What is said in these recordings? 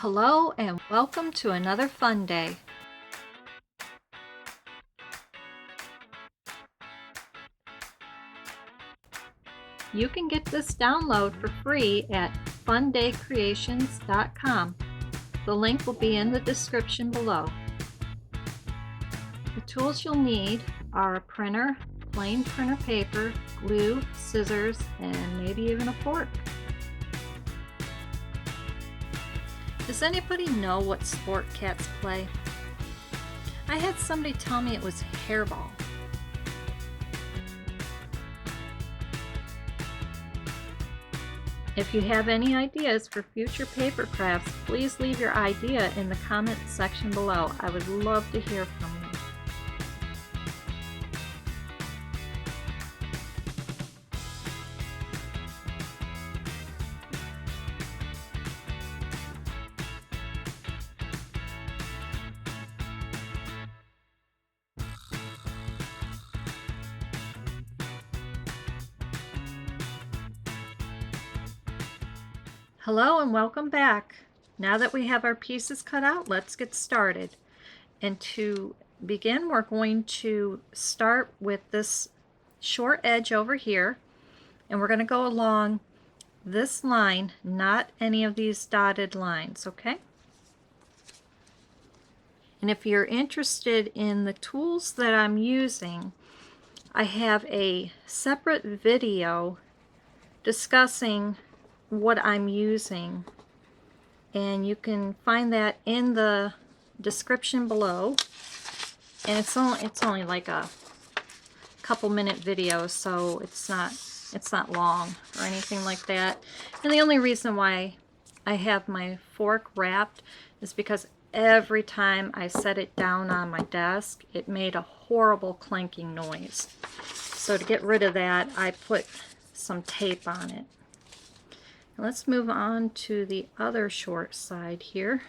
Hello and welcome to another fun day. You can get this download for free at fundaycreations.com. The link will be in the description below. The tools you'll need are a printer, plain printer paper, glue, scissors, and maybe even a fork. Does anybody know what sport cats play? I had somebody tell me it was hairball. If you have any ideas for future paper crafts, please leave your idea in the comment section below. I would love to hear from you. Hello and welcome back. Now that we have our pieces cut out, let's get started. And to begin, we're going to start with this short edge over here, and we're going to go along this line, not any of these dotted lines, okay? And if you're interested in the tools that I'm using, I have a separate video discussing what I'm using, and you can find that in the description below. And it's only like a couple minute video, so it's not long or anything like that. And the only reason why I have my fork wrapped is because every time I set it down on my desk, it made a horrible clanking noise. So to get rid of that, I put some tape on it. Let's move on to the other short side here.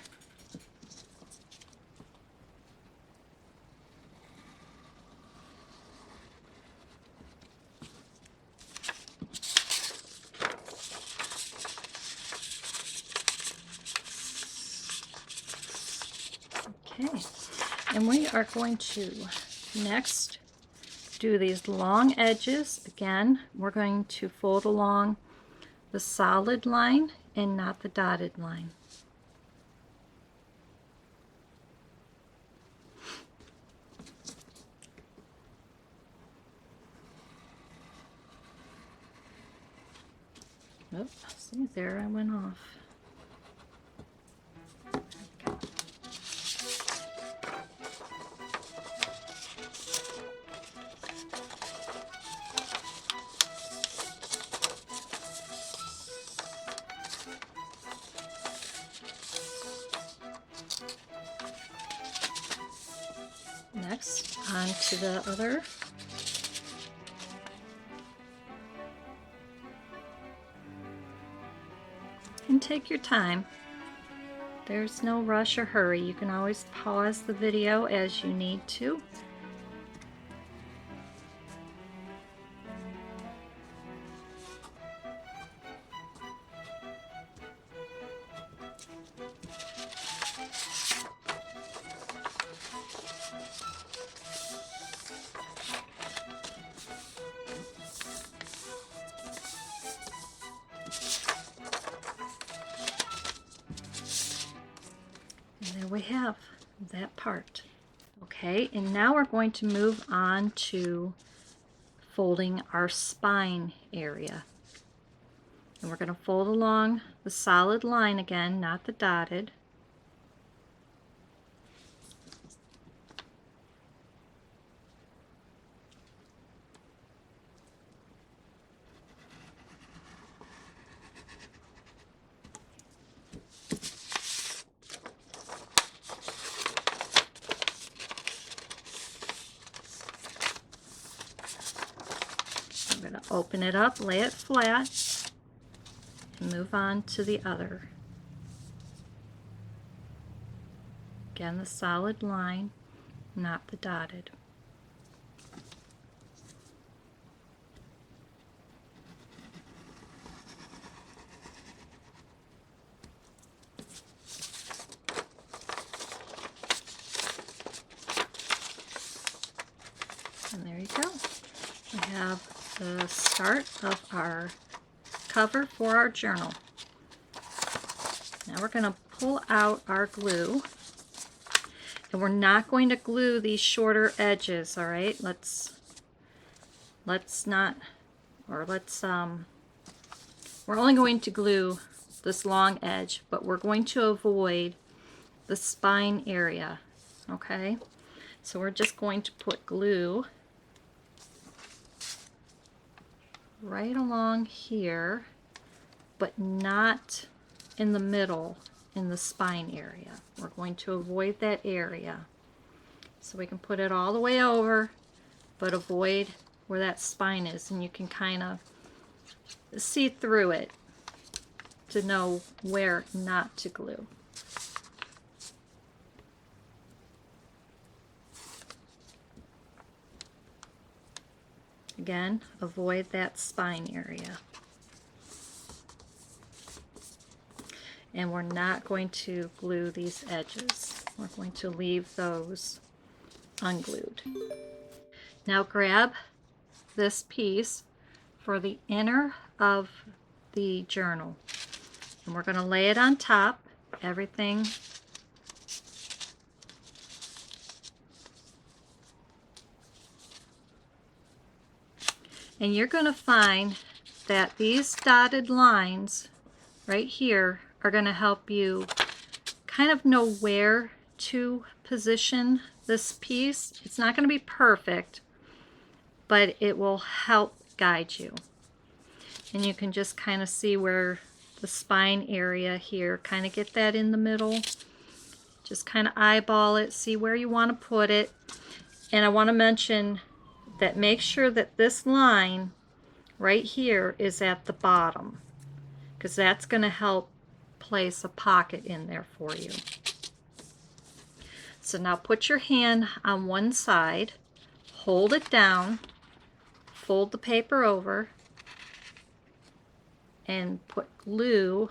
Okay, and we are going to next do these long edges. Again, we're going to fold along the solid line and not the dotted line. Oops, see, there I went off. Next, on to the other. And take your time. There's no rush or hurry. You can always pause the video as you need to. And there we have that part. Okay, and now we're going to move on to folding our spine area. And we're going to fold along the solid line again, not the dotted. I'm going to open it up, lay it flat, and move on to the other. Again, the solid line, not the dotted. And there you go. We have the start of our cover for our journal. Now we're going to pull out our glue. And we're not going to glue these shorter edges, all right? we're only going to glue this long edge, but we're going to avoid the spine area, okay? So we're just going to put glue right along here, but not in the middle in the spine area. We're going to avoid that area. So we can put it all the way over, but avoid where that spine is, and you can kind of see through it to know where not to glue. Again, avoid that spine area. And we're not going to glue these edges. We're going to leave those unglued. Now grab this piece for the inner of the journal, and we're going to lay it on top, everything. And you're going to find that these dotted lines right here are going to help you kind of know where to position this piece. It's not going to be perfect, but it will help guide you. And you can just kind of see where the spine area here, kind of get that in the middle. Just kind of eyeball it, see where you want to put it. And I want to mention that make sure that this line right here is at the bottom, because that's going to help place a pocket in there for you. So now put your hand on one side, hold it down, fold the paper over, and put glue.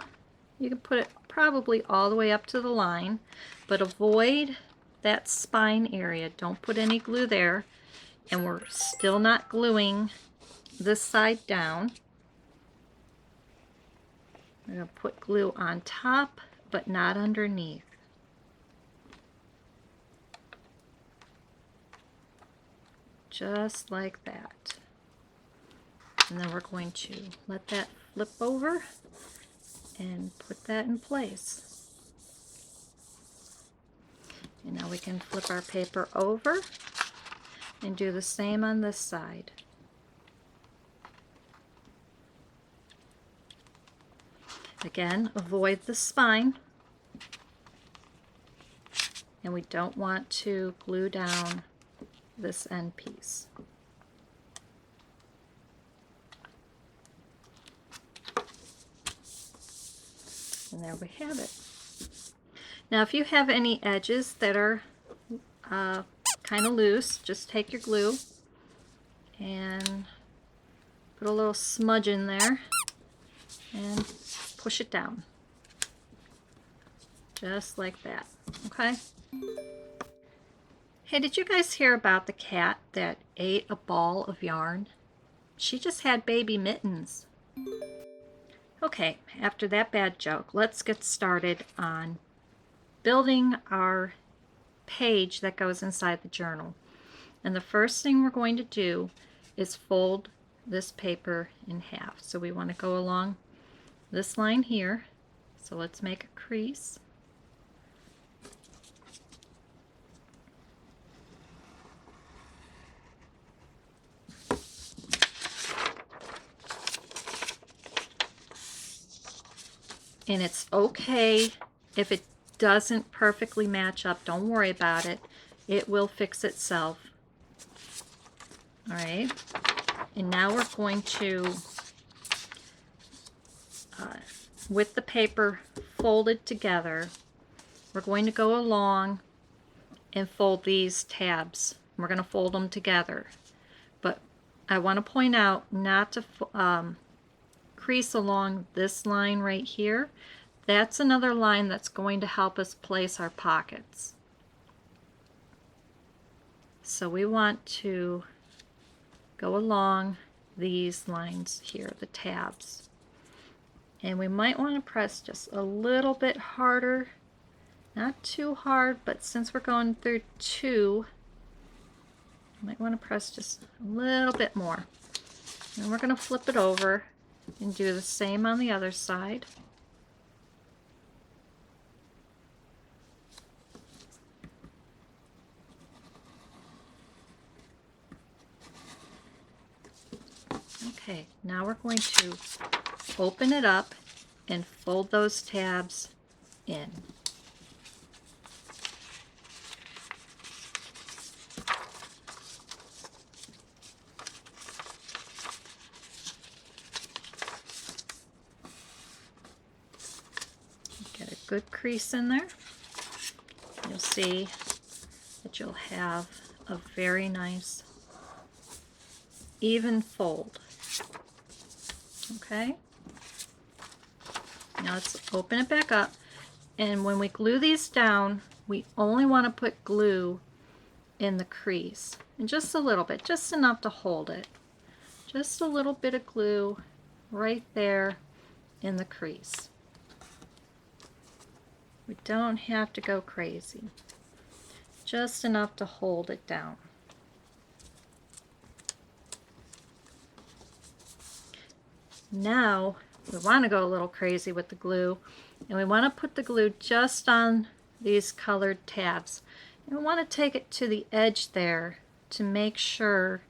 You can put it probably all the way up to the line, but avoid that spine area. Don't put any glue there. And we're still not gluing this side down. We're going to put glue on top, but not underneath. Just like that. And then we're going to let that flip over and put that in place. And now we can flip our paper over and do the same on this side. Again, avoid the spine, and we don't want to glue down this end piece. And there we have it. Now if you have any edges that are kind of loose, just take your glue and put a little smudge in there and push it down. Just like that, okay? Hey, did you guys hear about the cat that ate a ball of yarn? She just had baby mittens. Okay, after that bad joke, let's get started on building our page that goes inside the journal. And the first thing we're going to do is fold this paper in half. So we want to go along this line here. So let's make a crease. And it's okay if it doesn't perfectly match up. Don't worry about it. It will fix itself. All right. And now we're going to, with the paper folded together, we're going to go along and fold these tabs. We're going to fold them together. But I want to point out not to crease along this line right here. That's another line that's going to help us place our pockets. So we want to go along these lines here, the tabs. And we might want to press just a little bit harder, not too hard, but since we're going through two, you might want to press just a little bit more. And we're going to flip it over and do the same on the other side. Okay, now we're going to open it up and fold those tabs in. Get a good crease in there. You'll see that you'll have a very nice even fold. Okay, now let's open it back up, and when we glue these down, we only want to put glue in the crease, and just a little bit, just enough to hold it. Just a little bit of glue right there in the crease. We don't have to go crazy, just enough to hold it down. Now we want to go a little crazy with the glue, and we want to put the glue just on these colored tabs. And we want to take it to the edge there to make sure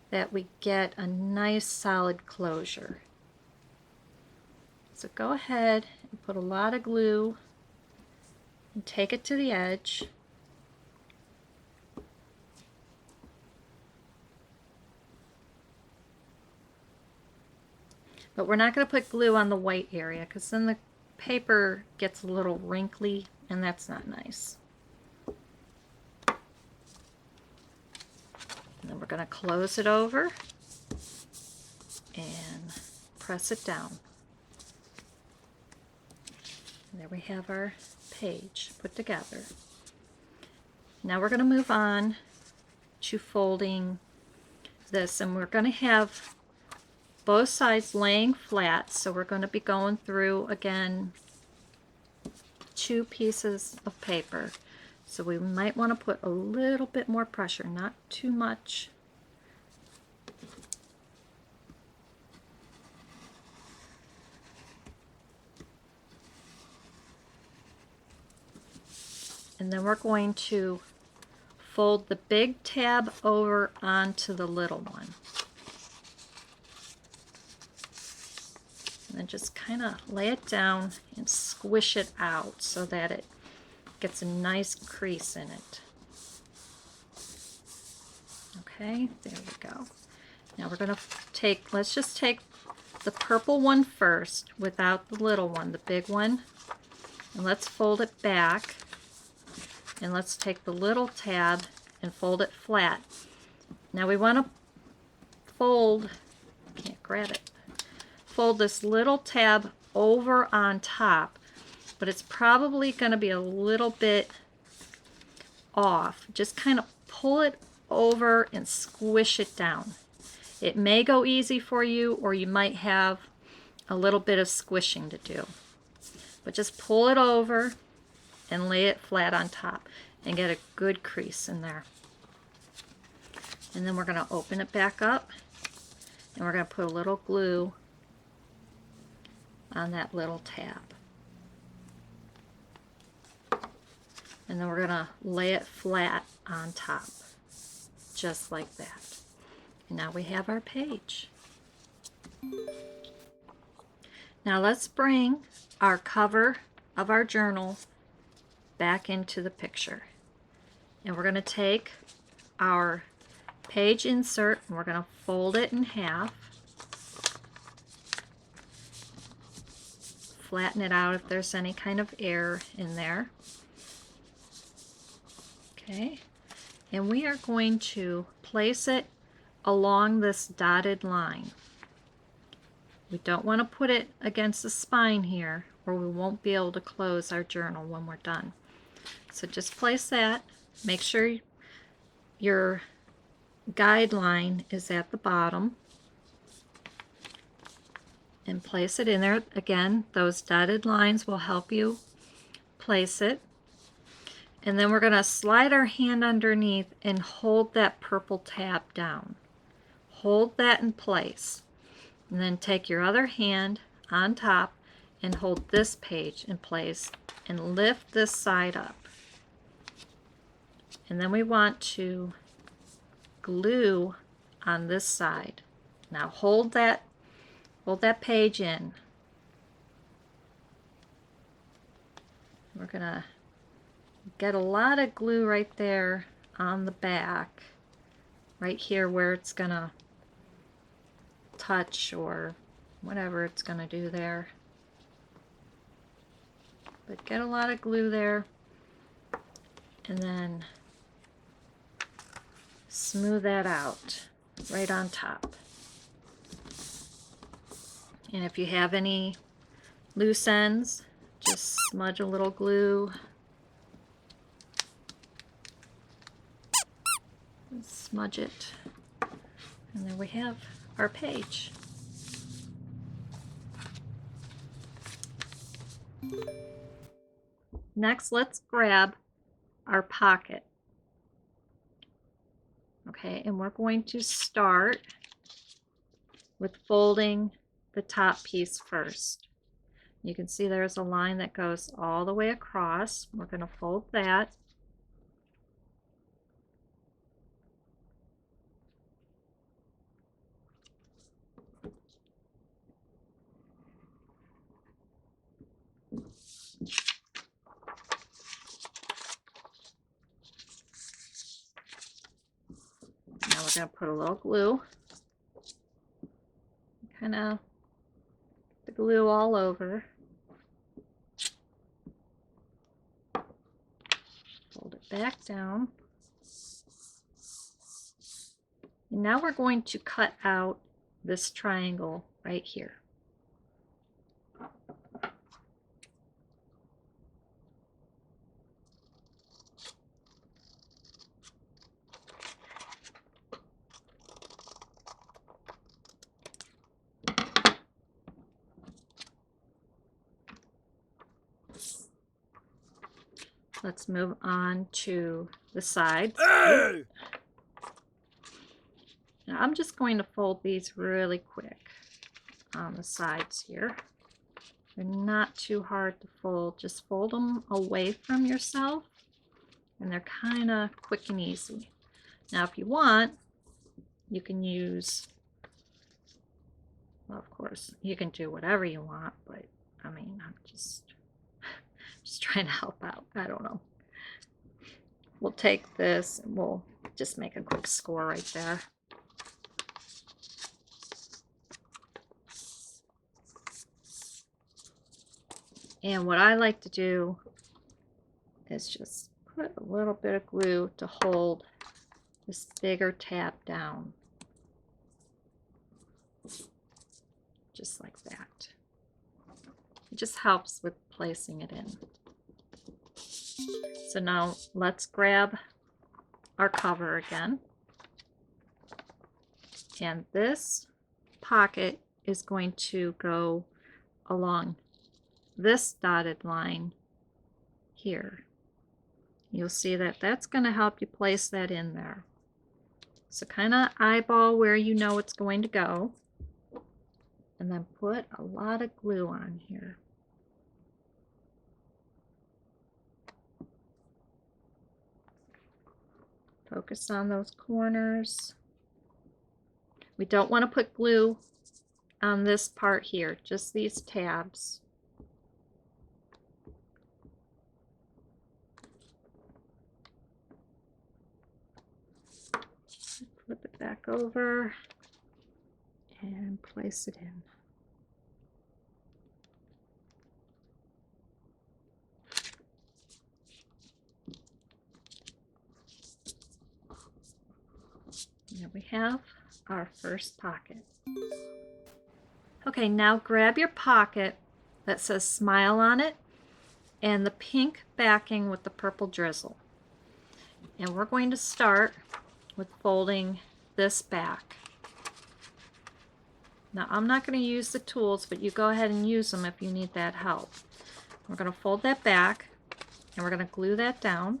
that we get a nice solid closure. So go ahead and put a lot of glue and take it to the edge. But we're not going to put glue on the white area because then the paper gets a little wrinkly and that's not nice. And then we're going to close it over and press it down. And there we have our page put together. Now we're going to move on to folding this, and we're going to have both sides laying flat, so we're going to be going through again 2 pieces of paper. So we might want to put a little bit more pressure, not too much. And then we're going to fold the big tab over onto the little one. And then just kind of lay it down and squish it out so that it gets a nice crease in it. Okay, there we go. Now we're going to take, let's just take the purple one first without the little one, the big one. And let's fold it back. And let's take the little tab and fold it flat. Now we want to fold, can't grab it, fold this little tab over on top, but it's probably going to be a little bit off. Just kind of pull it over and squish it down. It may go easy for you, or you might have a little bit of squishing to do. But just pull it over and lay it flat on top and get a good crease in there. And then we're going to open it back up, and we're going to put a little glue on that little tab. And then we're going to lay it flat on top, just like that. And now we have our page. Now let's bring our cover of our journal back into the picture. And we're going to take our page insert and we're going to fold it in half. Flatten it out if there's any kind of air in there. Okay, and we are going to place it along this dotted line. We don't want to put it against the spine here, or we won't be able to close our journal when we're done. So just place that. Make sure your guideline is at the bottom, and place it in there. Again, those dotted lines will help you place it. And then we're going to slide our hand underneath and hold that purple tab down. Hold that in place. And then take your other hand on top and hold this page in place and lift this side up. And then we want to glue on this side. Now hold that page in. We're going to get a lot of glue right there on the back, right here where it's going to touch or whatever it's going to do there. But get a lot of glue there, and then smooth that out right on top. And if you have any loose ends, just smudge a little glue. And smudge it. And there we have our page. Next, let's grab our pocket. Okay, and we're going to start with folding the top piece first. You can see there's a line that goes all the way across. We're going to fold that. Now we're going to put a little glue. Kind of the glue all over. Fold it back down. And now we're going to cut out this triangle right here. Let's move on to the sides. Hey! Now I'm just going to fold these really quick on the sides here. They're not too hard to fold. Just fold them away from yourself, and they're kind of quick and easy. Now if you want, you can use, well, of course, you can do whatever you want, but I mean, I'm just trying to help out. I don't know. We'll take this and we'll just make a quick score right there. And what I like to do is just put a little bit of glue to hold this bigger tab down. Just like that. It just helps with placing it in. So now let's grab our cover again. And this pocket is going to go along this dotted line here. You'll see that that's going to help you place that in there. So kind of eyeball where you know it's going to go, and then put a lot of glue on here. Focus on those corners. We don't want to put glue on this part here, just these tabs. Flip it back over and place it in. There we have our first pocket. Okay, now grab your pocket that says smile on it and the pink backing with the purple drizzle. And we're going to start with folding this back. Now I'm not going to use the tools, but you go ahead and use them if you need that help. We're going to fold that back and we're going to glue that down.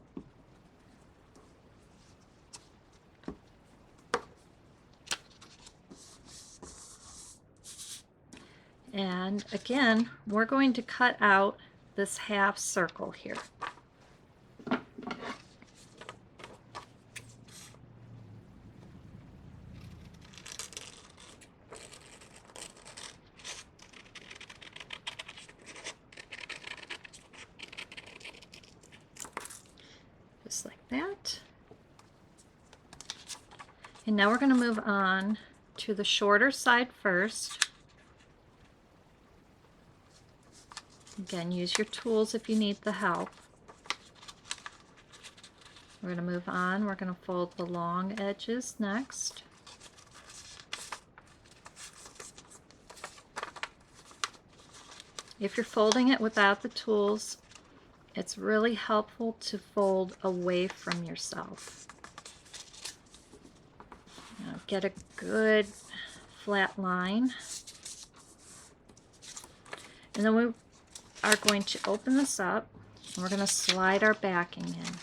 And again, we're going to cut out this half circle here. Just like that. And now we're going to move on to the shorter side first. Again, use your tools if you need the help. We're going to move on. We're going to fold the long edges next. If you're folding it without the tools, it's really helpful to fold away from yourself. Now get a good flat line. And then we are going to open this up and we're going to slide our backing in.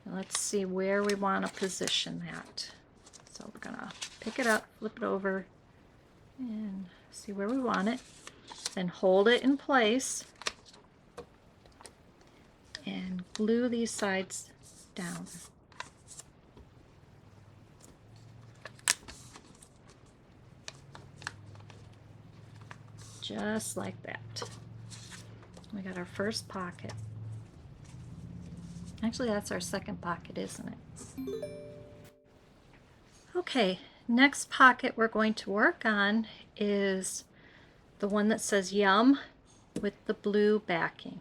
Now let's see where we want to position that. So we're going to pick it up, flip it over, and see where we want it. Then hold it in place and glue these sides down. Just like that. We got our first pocket. Actually, that's our second pocket, isn't it? Okay, next pocket we're going to work on is the one that says Yum with the blue backing.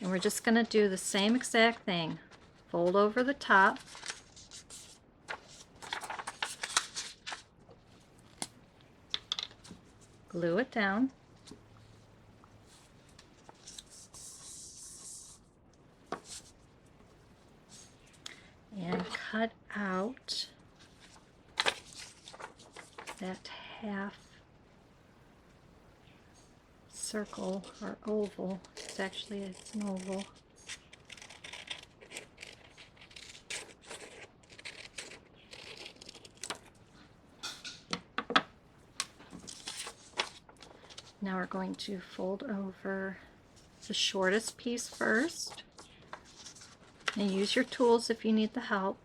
And we're just going to do the same exact thing. Fold over the top. Glue it down. And cut out that half circle or oval. It's an oval. Now we're going to fold over the shortest piece first. And use your tools if you need the help.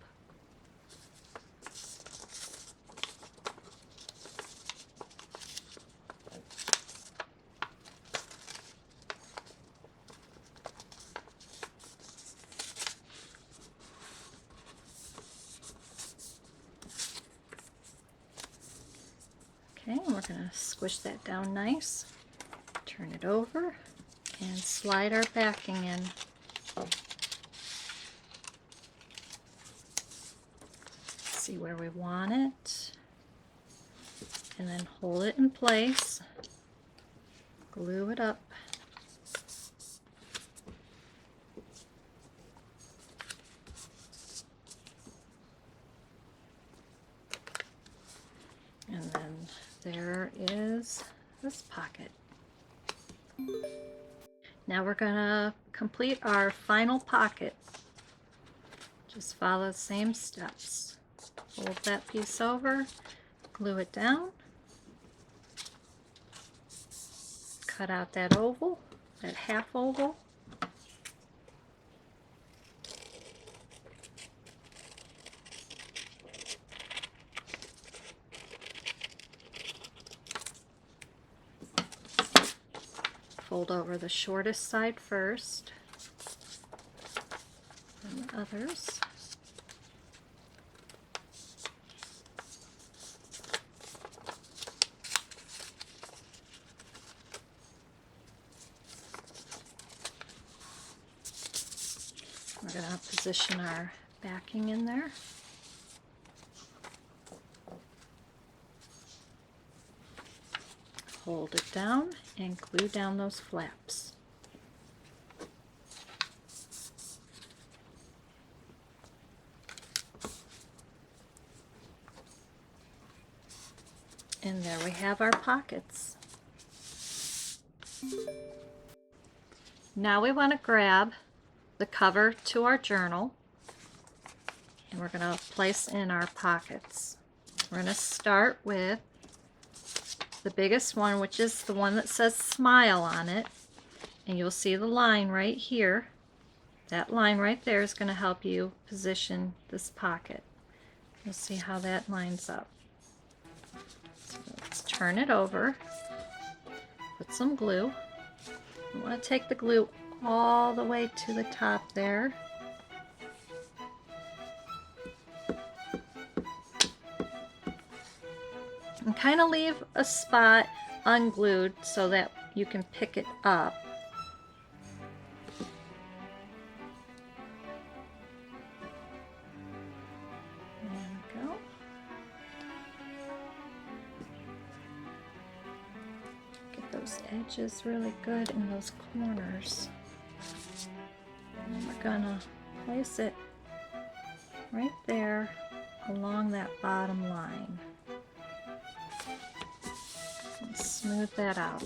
Okay, we're going to squish that down nice. Turn it over and slide our backing in. See where we want it, and then hold it in place, glue it up, and then there is this pocket. Now we're going to complete our final pocket. Just follow the same steps. Fold that piece over, glue it down, cut out that oval, that half oval, fold over the shortest side first, and the others. We're going to position our backing in there. Hold it down and glue down those flaps. And there we have our pockets. Now we want to grab the cover to our journal, and we're going to place in our pockets. We're going to start with the biggest one, which is the one that says smile on it, and you'll see the line right here. That line right there is going to help you position this pocket. You'll see how that lines up. So let's turn it over, put some glue. You want to take the glue all the way to the top there. And kind of leave a spot unglued so that you can pick it up. There we go. Get those edges really good in those corners. And we're gonna place it right there along that bottom line. And smooth that out,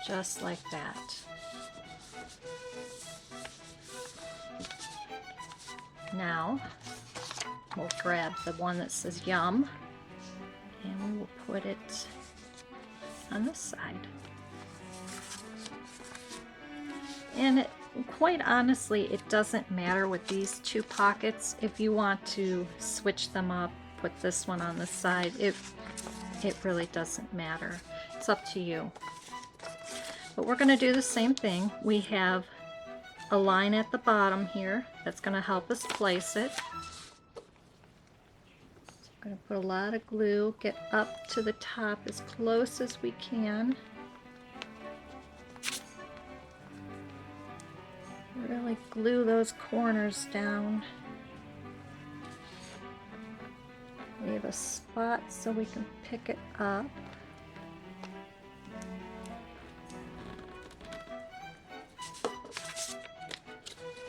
just like that. Now we'll grab the one that says yum, and we will put it on this side. And quite honestly, it doesn't matter with these two pockets. If you want to switch them up, put this one on the side, it really doesn't matter. It's up to you. But we're going to do the same thing. We have a line at the bottom here that's going to help us place it. So I'm going to put a lot of glue, get up to the top as close as we can. Really glue those corners down. Leave a spot so we can pick it up. I'm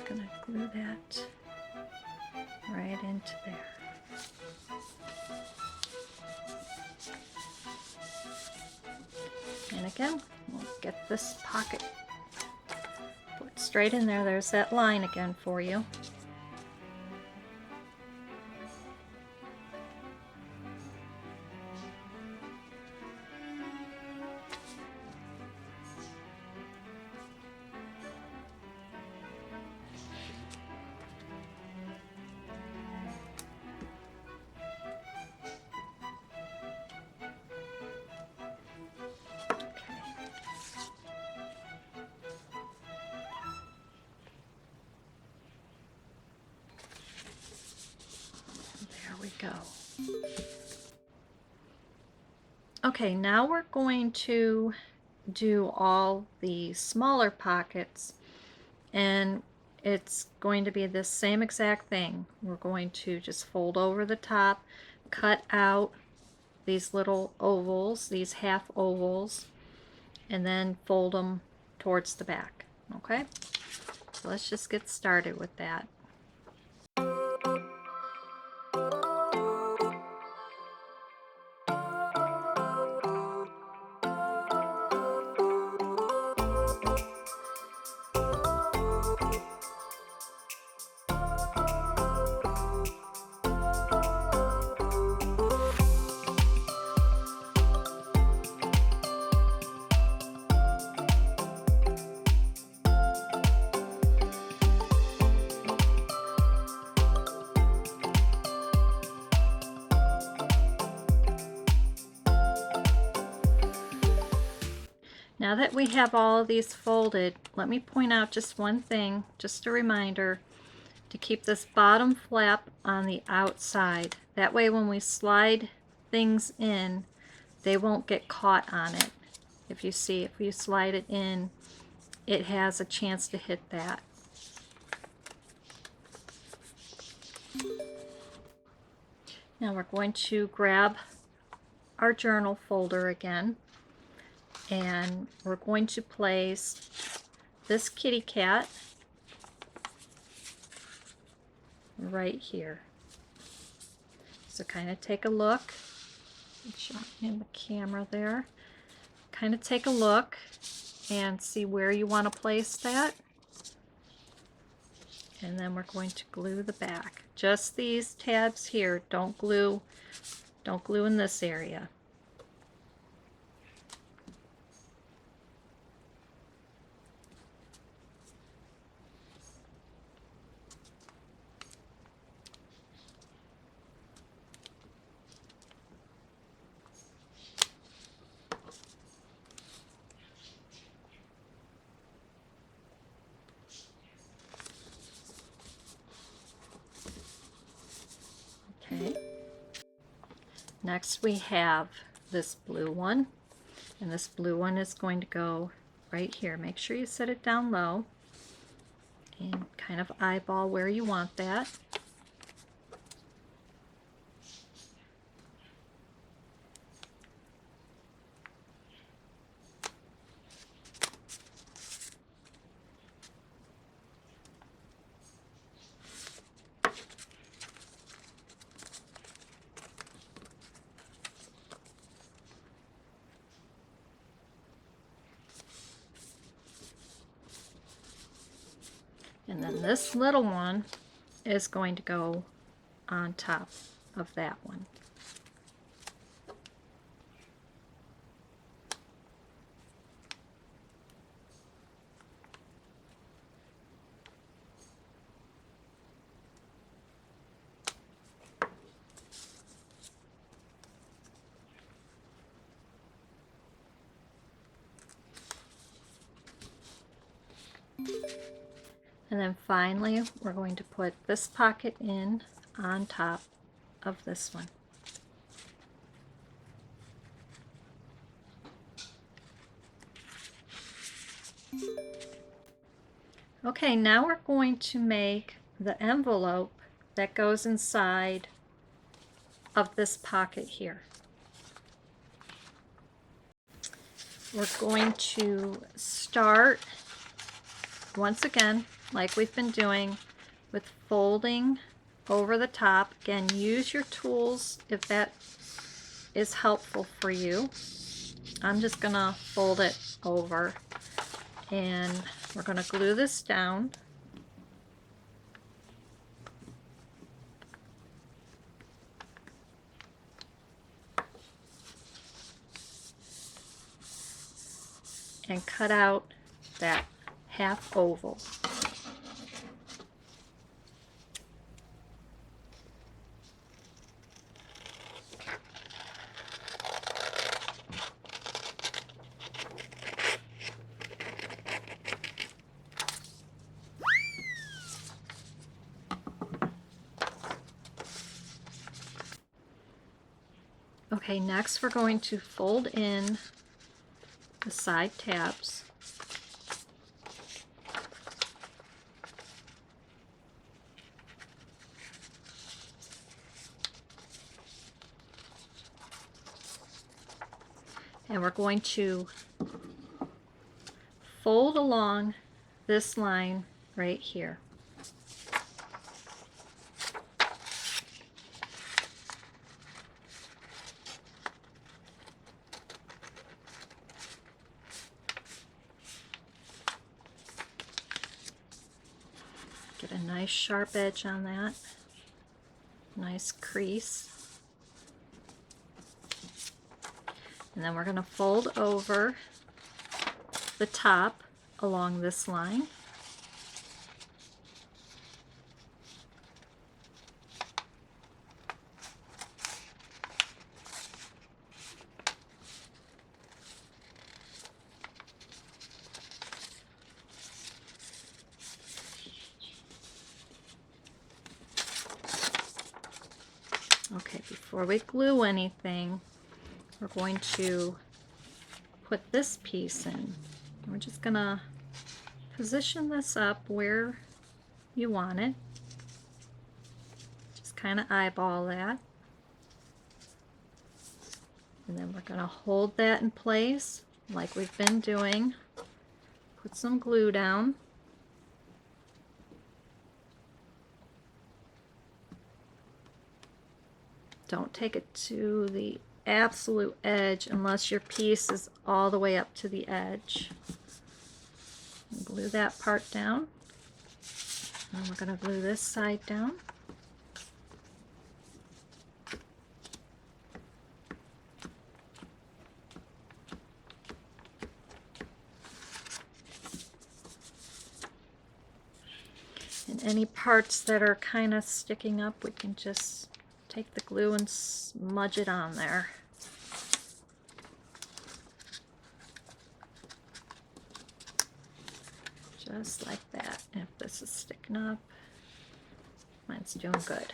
gonna glue that right into there. And again, we'll get this pocket put straight in there. There's that line again for you. There we go. Okay, now we're going to do all the smaller pockets, and it's going to be the same exact thing. We're going to just fold over the top, cut out these little ovals, these half ovals, and then fold them towards the back. Okay, so let's just get started with that. Now that we have all of these folded, let me point out just one thing, just a reminder, to keep this bottom flap on the outside. That way when we slide things in, they won't get caught on it. If you see, if you slide it in, it has a chance to hit that. Now we're going to grab our journal folder again, and we're going to place this kitty cat right here. So kind of take a look shot in the camera there. Kind of take a look and see where you want to place that. And then we're going to glue the back. Just these tabs here. Don't glue in this area. Okay. Next we have this blue one, and this blue one is going to go right here. Make sure you set it down low and kind of eyeball where you want that. And then this little one is going to go on top of that one. And then finally, we're going to put this pocket in on top of this one. Okay, now we're going to make the envelope that goes inside of this pocket here. We're going to start, once again, like we've been doing, with folding over the top. Again, use your tools if that is helpful for you. I'm just gonna fold it over, and we're gonna glue this down. And cut out that half oval. Okay, next we're going to fold in the side tabs. And we're going to fold along this line right here. Get a nice sharp edge on that, nice crease. And then we're going to fold over the top along this line. Okay, before we glue anything, we're going to put this piece in. We're just gonna position this up where you want it. Just kind of eyeball that. And then we're gonna hold that in place like we've been doing. Put some glue down. Don't take it to the absolute edge unless your piece is all the way up to the edge. Glue that part down. And we're going to glue this side down. And any parts that are kind of sticking up, we can just take the glue and smudge it on there. Just like that. If this is sticking up, mine's doing good.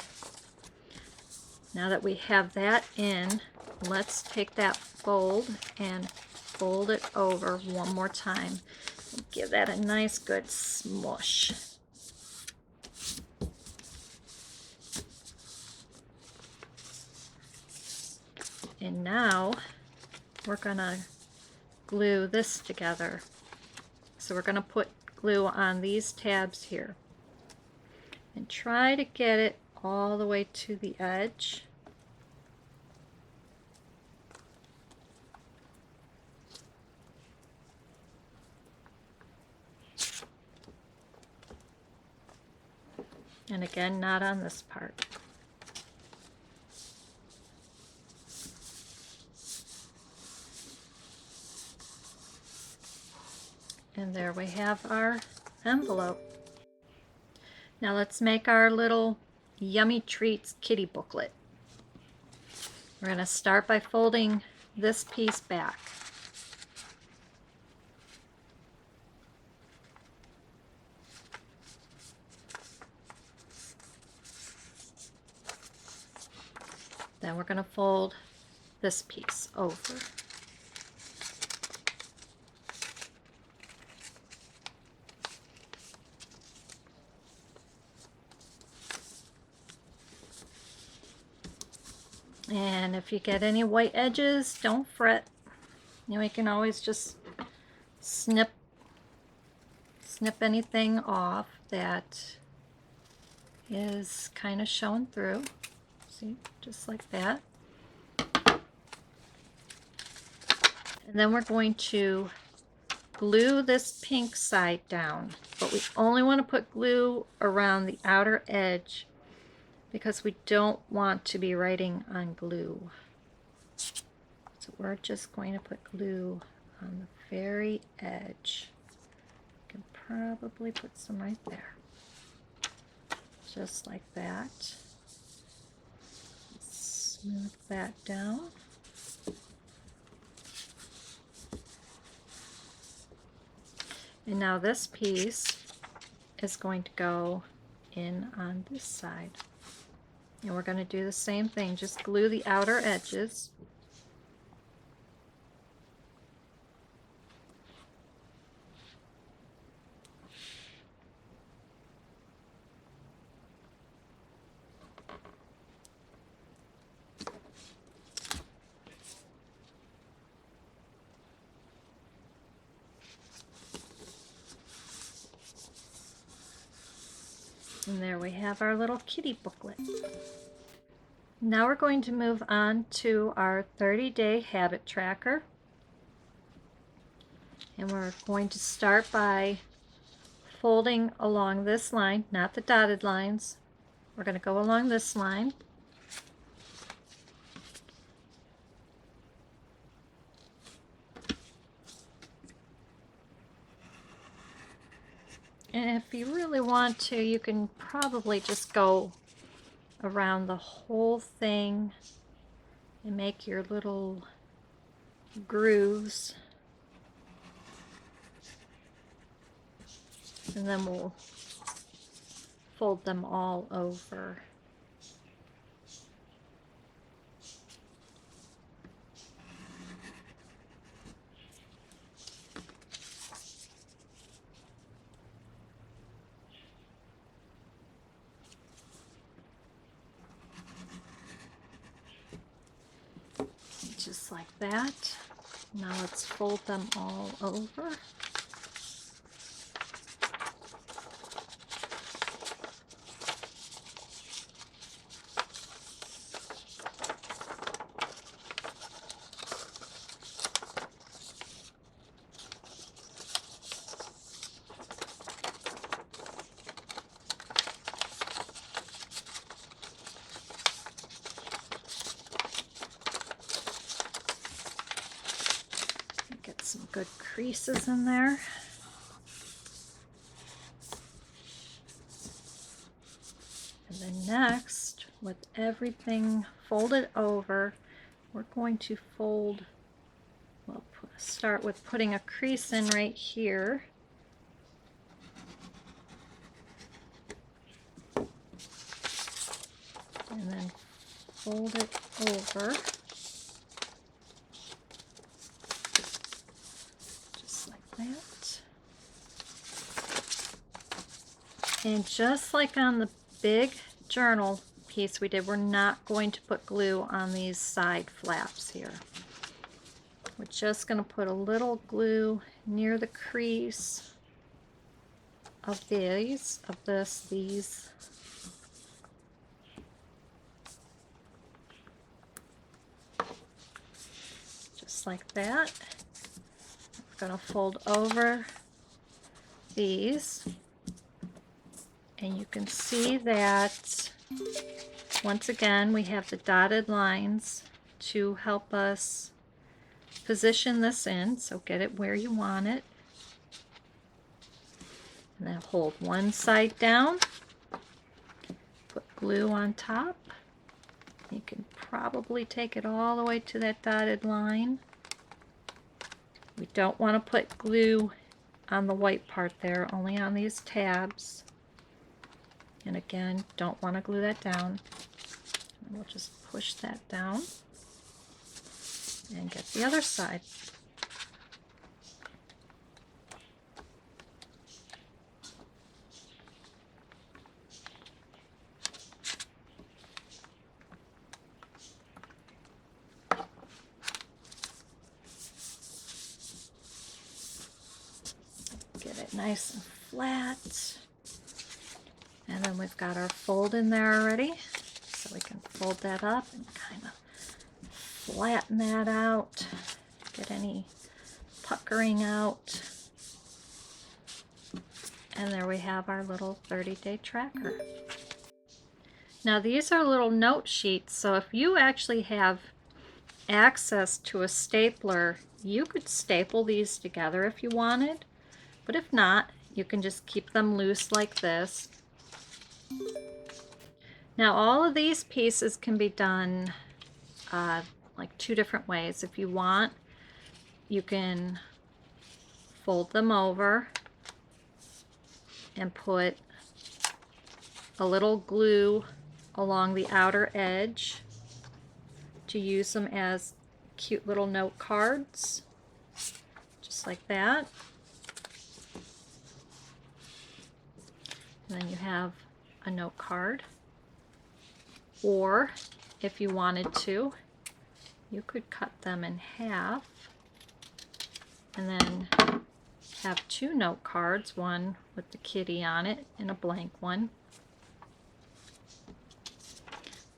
Now that we have that in, let's take that fold and fold it over one more time. And give that a nice good smush. And now we're gonna glue this together. So we're gonna put glue on these tabs here. And try to get it all the way to the edge. And again, not on this part. And there we have our envelope. Now let's make our little Yummy Treats kitty booklet. We're going to start by folding this piece back. Then we're going to fold this piece over. And if you get any white edges, don't fret. You know, you can always just snip anything off that is kind of showing through. See, just like that. And then we're going to glue this pink side down, but we only want to put glue around the outer edge because we don't want to be writing on glue. So we're just going to put glue on the very edge. You can probably put some right there. Just like that. Smooth that down. And now this piece is going to go in on this side. And we're going to do the same thing, just glue the outer edges. And there we have our little kitty booklet. Now we're going to move on to our 30-day habit tracker. And we're going to start by folding along this line, not the dotted lines. We're going to go along this line. And if you really want to, you can probably just go around the whole thing and make your little grooves. And then we'll fold them all over. Just like that. Now let's fold them all over. creases in there. And then next, with everything folded over, we're going to fold, we'll start with putting a crease in right here. And then fold it over. Just like that. And just like on the big journal piece we did, we're not going to put glue on these side flaps here. We're just going to put a little glue near the crease of these, just like that. I'm going to fold over these, and you can see that once again we have the dotted lines to help us position this in, so get it where you want it. And then hold one side down, put glue on top. You can probably take it all the way to that dotted line. We don't want to put glue on the white part there, only on these tabs. And again, don't want to glue that down. And we'll just push that down and get the other side. Get it nice and flat. And then we've got our fold in there already, so we can fold that up and kind of flatten that out, get any puckering out. And there we have our little 30-day tracker. Now these are little note sheets, so if you actually have access to a stapler, you could staple these together if you wanted, but if not, you can just keep them loose like this. Now all of these pieces can be done like two different ways. If you want, you can fold them over and put a little glue along the outer edge to use them as cute little note cards, just like that. And then you have a note card. Or if you wanted to, you could cut them in half and then have two note cards, one with the kitty on it and a blank one.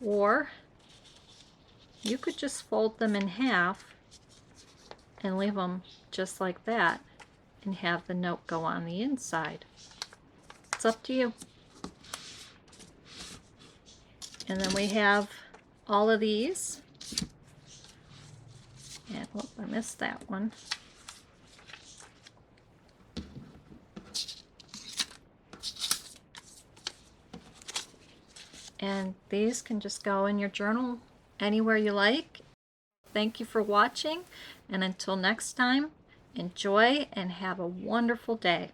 Or you could just fold them in half and leave them just like that and have the note go on the inside. It's up to you. And then we have all of these. And whoop, I missed that one. And these can just go in your journal anywhere you like. Thank you for watching, and until next time, enjoy and have a wonderful day.